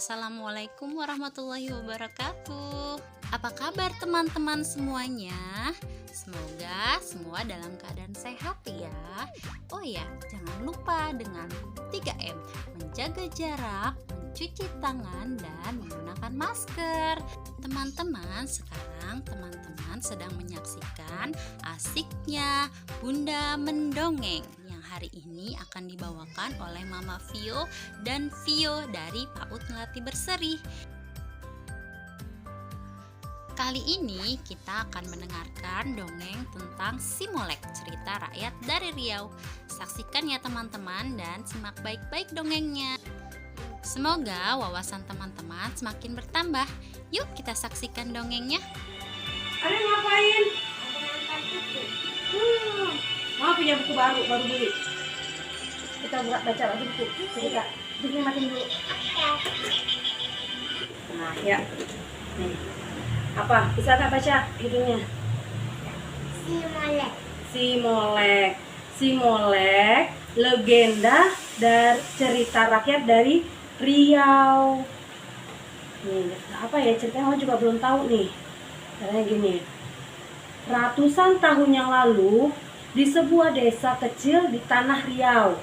Assalamualaikum warahmatullahi wabarakatuh. Apa kabar teman-teman semuanya? Semoga semua dalam keadaan sehat ya. Oh ya, jangan lupa dengan 3M, menjaga jarak, mencuci tangan, dan menggunakan masker. Teman-teman, sekarang teman-teman sedang menyaksikan asiknya Bunda Mendongeng yang hari ini akan dibawakan oleh Mama Vio dan Vio dari PAUD Melati Berseri. Kali ini kita akan mendengarkan dongeng tentang Si Molek, cerita rakyat dari Riau. Saksikan ya teman-teman dan simak baik-baik dongengnya. Semoga wawasan teman-teman semakin bertambah. Yuk kita saksikan dongengnya. Ada ngapain? Mau punya buku baru beli. Kita baca lagi buku cerita. Bikin matiin dulu. Nah ya, nih. Apa? Bisa nggak baca judulnya? Si Molek, legenda dari cerita rakyat dari Riau. Nih, apa ya ceritanya? Aku juga belum tahu nih. Caranya gini. Ratusan tahun yang lalu, di sebuah desa kecil di tanah Riau,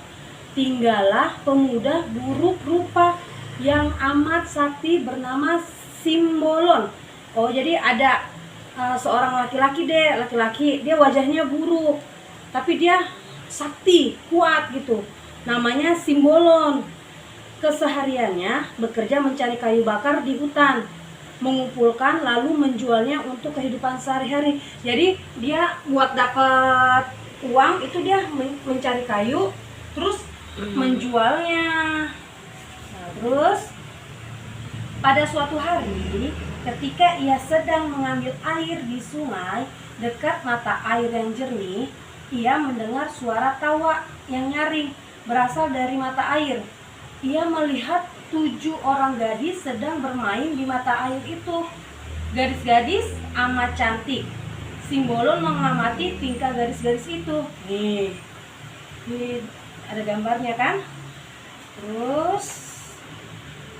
tinggallah pemuda buruk rupa yang amat sakti bernama Simbolon. Oh, jadi ada seorang laki-laki dia wajahnya buruk, tapi dia sakti, kuat gitu. Namanya Simbolon. Kesehariannya bekerja mencari kayu bakar di hutan, mengumpulkan lalu menjualnya untuk kehidupan sehari-hari. Jadi dia buat dapat uang itu dia mencari kayu terus menjualnya. Nah, terus pada suatu hari ketika ia sedang mengambil air di sungai dekat mata air yang jernih, ia mendengar suara tawa yang nyaring berasal dari mata air. Ia melihat 7 orang gadis sedang bermain di mata air itu. Gadis-gadis amat cantik. Simbolon mengamati tingkah gadis-gadis itu. Nih ada gambarnya kan? Terus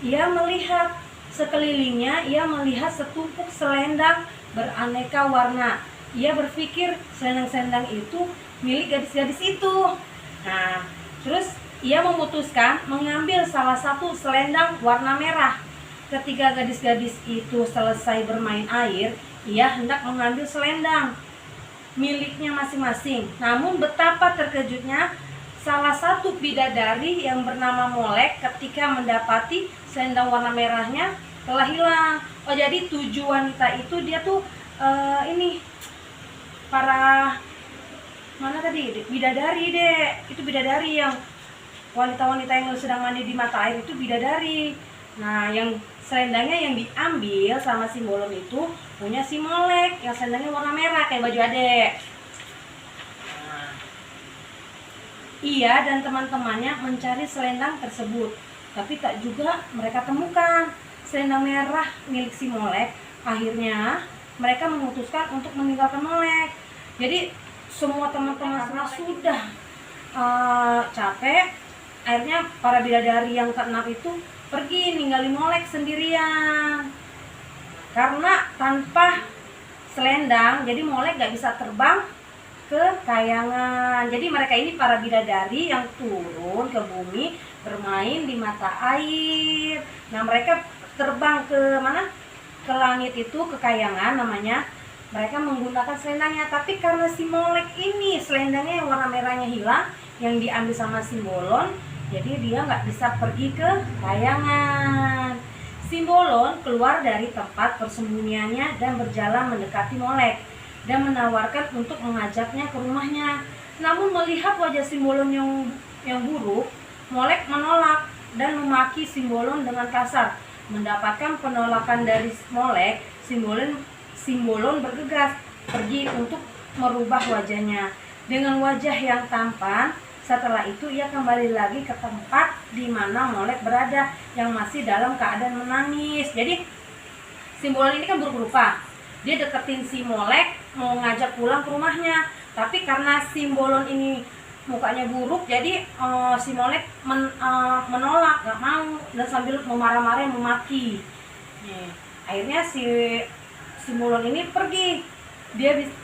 ia melihat sekelilingnya, ia melihat setumpuk selendang beraneka warna. Ia berpikir selendang-selendang itu milik gadis-gadis itu. Nah, terus ia memutuskan mengambil salah satu selendang warna merah. Ketika gadis-gadis itu selesai bermain air, ia hendak mengambil selendang miliknya masing-masing. Namun betapa terkejutnya salah satu bidadari yang bernama Molek ketika mendapati selendang warna merahnya telah hilang. Oh, jadi 7 wanita itu dia tuh para mana tadi? Bidadari deh. Itu bidadari yang wanita-wanita yang sedang mandi di mata air itu bidadari. Nah, yang selendangnya yang diambil sama Simbolon itu punya si Molek, yang selendangnya warna merah kayak baju adek. Nah, ia dan teman-temannya mencari selendang tersebut, tapi tak juga mereka temukan selendang merah milik si Molek. Akhirnya mereka memutuskan untuk meninggalkan Molek. Jadi semua teman-teman sudah capek. Akhirnya para bidadari yang keenam itu pergi ninggalin Molek sendirian. Karena tanpa selendang, jadi Molek gak bisa terbang ke kayangan. Jadi mereka ini para bidadari yang turun ke bumi bermain di mata air. Nah, mereka terbang ke mana? Ke langit itu, ke kayangan namanya. Mereka menggunakan selendangnya, tapi karena si Molek ini selendangnya yang warna merahnya hilang, yang diambil sama Simbolon, jadi dia nggak bisa pergi ke kayangan. Simbolon keluar dari tempat persembunyiannya dan berjalan mendekati Molek dan menawarkan untuk mengajaknya ke rumahnya. Namun melihat wajah Simbolon yang buruk, Molek menolak dan memaki Simbolon dengan kasar. Mendapatkan penolakan dari Molek, Simbolon bergegas pergi untuk merubah wajahnya dengan wajah yang tampan. Setelah itu ia kembali lagi ke tempat di mana Molek berada yang masih dalam keadaan menangis. Jadi Simbolon ini kan buruk rupa. Dia deketin si Molek mau ngajak pulang ke rumahnya. Tapi karena Simbolon ini mukanya buruk, jadi si Molek menolak, nggak mau, dan sambil memarah-marah memaki. Nih, akhirnya si Mulon ini pergi.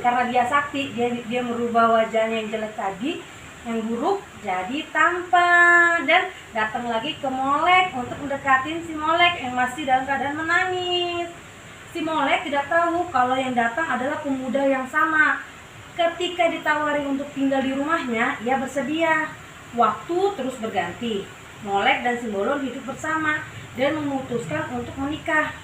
Karena dia sakti, dia merubah wajahnya yang jelek tadi, yang buruk, jadi tampan, dan datang lagi ke Molek untuk mendekatin si Molek yang masih dalam keadaan menangis. Si Molek tidak tahu kalau yang datang adalah pemuda yang sama. Ketika ditawari untuk tinggal di rumahnya, ia bersedia. Waktu terus berganti. Molek dan Simbolon hidup bersama dan memutuskan untuk menikah.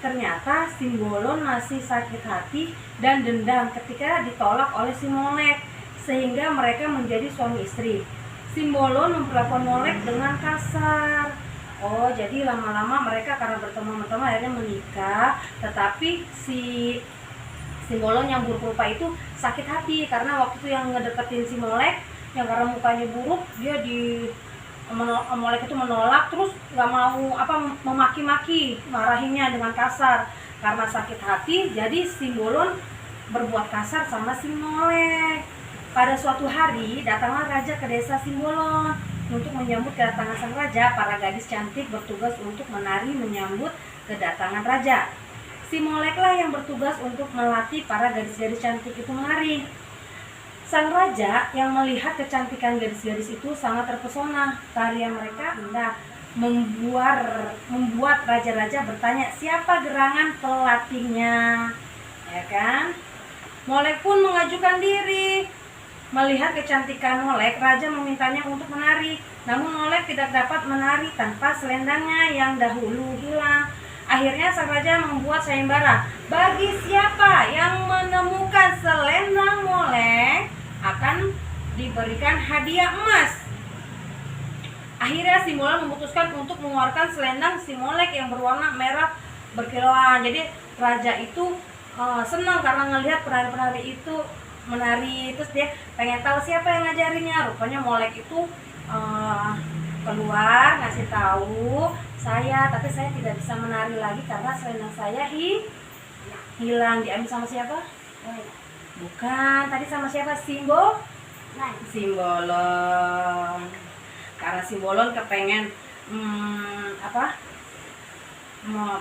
Ternyata Simbolon masih sakit hati dan dendam ketika ditolak oleh si Molek, sehingga mereka menjadi suami istri. Simbolon memperlakukan Molek dengan kasar. Oh, jadi lama-lama mereka karena berteman-teman akhirnya menikah, tetapi si Simbolon yang buruk rupa itu sakit hati karena waktu itu yang ngedeketin si Molek, yang karena mukanya buruk, dia Molek itu menolak, terus nggak mau memaki-maki, marahinnya dengan kasar. Karena sakit hati, jadi Simbolon berbuat kasar sama si Molek. Pada suatu hari datanglah raja ke desa Simbolon. Untuk menyambut kedatangan sang raja, para gadis cantik bertugas untuk menari menyambut kedatangan raja. Si Moleklah yang bertugas untuk melatih para gadis-gadis cantik itu menari. Sang raja yang melihat kecantikan gadis-gadis itu sangat terpesona. Tarian mereka indah, membuat raja-raja bertanya siapa gerangan pelatihnya, ya kan? Molek pun mengajukan diri. Melihat kecantikan Molek, raja memintanya untuk menari. Namun Molek tidak dapat menari tanpa selendangnya yang dahulu hilang. Akhirnya sang raja membuat sayembara. Bagi siapa yang menemukan selendang Molek akan diberikan hadiah emas. Akhirnya Simbolon memutuskan untuk mengeluarkan selendang si Molek yang berwarna merah berkilauan. Jadi raja itu senang karena ngelihat penari-penari itu menari, terus dia pengen tahu siapa yang ngajarinnya. Rupanya Molek itu keluar ngasih tahu, tapi saya tidak bisa menari lagi karena selendang saya hilang. Diambil sama siapa? Bukan, tadi sama siapa? Simbolon. Karena Simbolon kepengen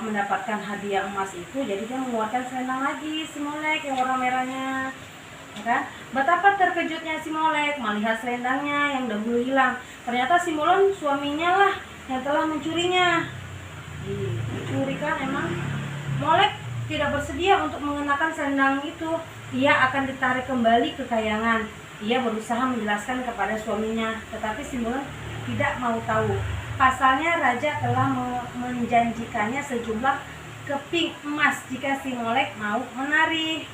mendapatkan hadiah emas itu, jadi dia mengeluarkan selendang lagi si Molek yang warna merahnya. Ya kan? Betapa terkejutnya si Molek melihat selendangnya yang dahulu hilang. Ternyata Simbolon suaminya lah yang telah mencurinya. Dicuri kan emang. Molek tidak bersedia untuk mengenakan selendang itu. Ia akan ditarik kembali ke kayangan. Ia berusaha menjelaskan kepada suaminya, tetapi Simbolon tidak mau tahu. Pasalnya raja telah menjanjikannya sejumlah keping emas jika si Molek mau menari.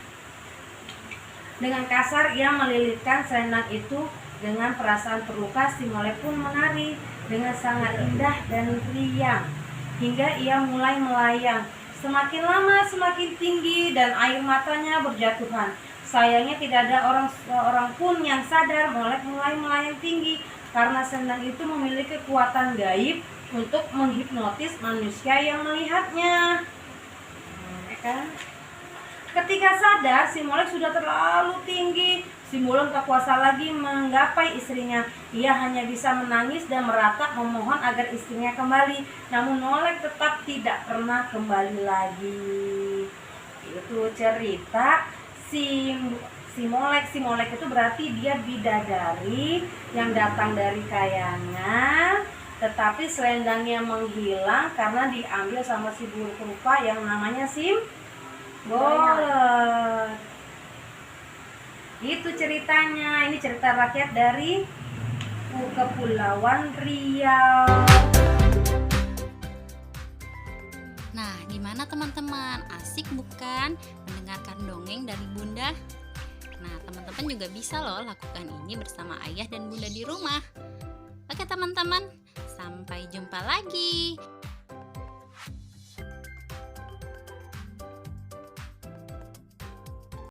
Dengan kasar ia melilitkan selendang itu. Dengan perasaan terluka si Molek pun menari dengan sangat indah dan riang hingga ia mulai melayang. Semakin lama semakin tinggi dan air matanya berjatuhan. Sayangnya tidak ada seorang pun yang sadar Molek mulai melayang tinggi karena selendang itu memiliki kekuatan gaib untuk menghipnotis manusia yang melihatnya. Kan? Ketika sadar, si Molek sudah terlalu tinggi. Simbolon tak kuasa lagi menggapai istrinya. Ia hanya bisa menangis dan meratap memohon agar istrinya kembali. Namun Molek tetap tidak pernah kembali lagi. Itu cerita si Molek. Si Molek itu berarti dia bidadari yang datang dari kayangan, tetapi selendangnya menghilang karena diambil sama si buruk rupa yang namanya Simbolon. Itu ceritanya. Ini cerita rakyat dari Kepulauan Riau. Nah, gimana teman-teman? Asik bukan mendengarkan dongeng dari Bunda? Nah, teman-teman juga bisa loh lakukan ini bersama ayah dan bunda di rumah. Oke teman-teman, sampai jumpa lagi.